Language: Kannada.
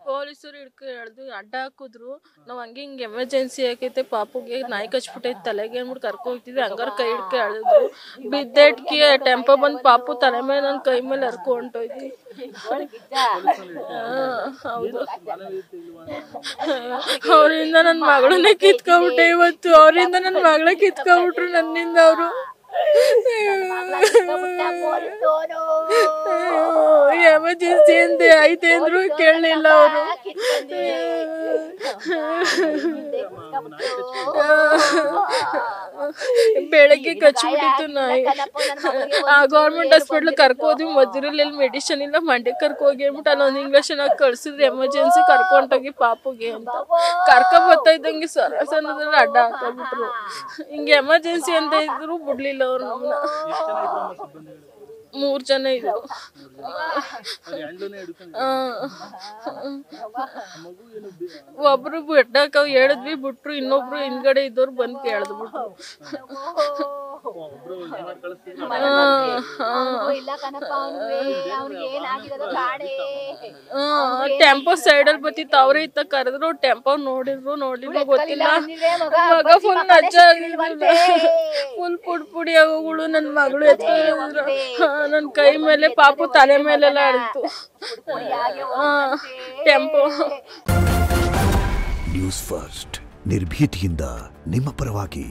ಪೊಲೀಸರು ಹಿಡ್ದು ಅಡ್ಡ ಹಾಕಿದ್ರು. ನಾವು ಹಂಗೆ ಹಿಂಗೆ ಎಮರ್ಜೆನ್ಸಿ ಆಗೈತೆ ಪಾಪುಗೆ ನಾಯಿ ಕಚ್ಬಿಟ್ಟೈತೆ ತಲೆಗೆ ಅಂದ್ಬಿಟ್ಟು ಕರ್ಕೊ ಹೋಗ್ತಿದ್ವಿ. ಹಂಗಾರ ಕೈ ಹಿಡ್ಕೆ ಎಳೆದ್ರು. ಬಿದ್ದೆಟ್ಕಿ ಟೆಂಪೋ ಬಂದು ಪಾಪು ತಲೆ ಮೇಲೆ ನನ್ನ ಕೈ ಮೇಲೆ ಹರ್ಕೊ ಹೊಂಟೋಯ್ತು. ಹೌದು, ಅವರಿಂದ ನನ್ನ ಮಗಳನ್ನೇ ಕಿತ್ಕೊಬಿಟ್ಟೆ ಇವತ್ತು. ಅವರಿಂದ ನನ್ನ ಮಗಳೇ ಕಿತ್ಕೊಬಿಟ್ರು ನನ್ನಿಂದ ಅವರು. ಎಮರ್ಜೆನ್ಸಿ ಅಂತ ಐತೆ ಅಂದ್ರು ಕೇಳಲಿಲ್ಲ ಅವರು. ಬೆಳಗ್ಗೆ ಕಚ್ಬಿಟ್ಟಿತ್ತು ನಾಯಿ. ಆ ಗೌರ್ಮೆಂಟ್ ಹಾಸ್ಪಿಟ್ಲ್ ಕರ್ಕೋದ್ವಿ. ಮಧುರಲ್ಲಿ ಮೆಡಿಸಿನ್ ಇಲ್ಲ, ಮಂಡ್ಯಕ್ಕೆ ಕರ್ಕೋಗಿ ಅಂದ್ಬಿಟ್ಟು ಅಲ್ಲೊಂದು ಇಂಜೆಕ್ಷನ್ ಹಾಕಿ ಕಳ್ಸಿದ್ರು. ಎಮರ್ಜೆನ್ಸಿ ಕರ್ಕೊಂಡೋಗಿ ಪಾಪುಗೆ ಅಂತ ಕರ್ಕೊ ಬರ್ತಾ ಇದ್ದಂಗೆ ಸರಸನದಲ್ಲಿ ಅಡ್ಡ ಹಾಕೋಬಿಟ್ರು. ಹಿಂಗೆ ಎಮರ್ಜೆನ್ಸಿ ಅಂತ ಇದ್ರು ಬಿಡ್ಲಿಲ್ಲ ಅವ್ರು ನಮ್ಮನ್ನ. 3 ಜನ ಇದ್ರು. ಒಬ್ರು ಬೆಟ್ಟಕ್ಕ ಹೇಳಿದ್ವಿ ಬಿಟ್ರು. ಇನ್ನೊಬ್ರು ಹಿಂದ್ಗಡೆ ಇದ್ದವ್ರು ಬಂದು ಕೇಳ್ದು ಬಿಟ್ರು. ಟೆಂಪೋ ಸೈಡಲ್ಲಿ ಬತ್ತಿತ್ತು. ಅವ್ರೇ ಇತ್ತ ಕರೆದ್ರು. ಟೆಂಪೋ ನೋಡಿದ್ರು ಗೊತ್ತಿಲ್ಲ. ಮಗ ಫುಲ್ ನಜ್ಜ ಫುಲ್ ಪುಡಿ ಆಗೋಗಳು. ನನ್ನ ಮಗಳು ಎತ್ಕೊಂಡು ನನ್ನ ಕೈ ಮೇಲೆ ಪಾಪು ತಲೆ ಮೇಲೆಲ್ಲ ಆಡಿತು ಟೆಂಪೋ. ನ್ಯೂಸ್ ಫಸ್ಟ್ ನಿರ್ಭೀತಿಯಿಂದ ನಿಮ್ಮ ಪರವಾಗಿ.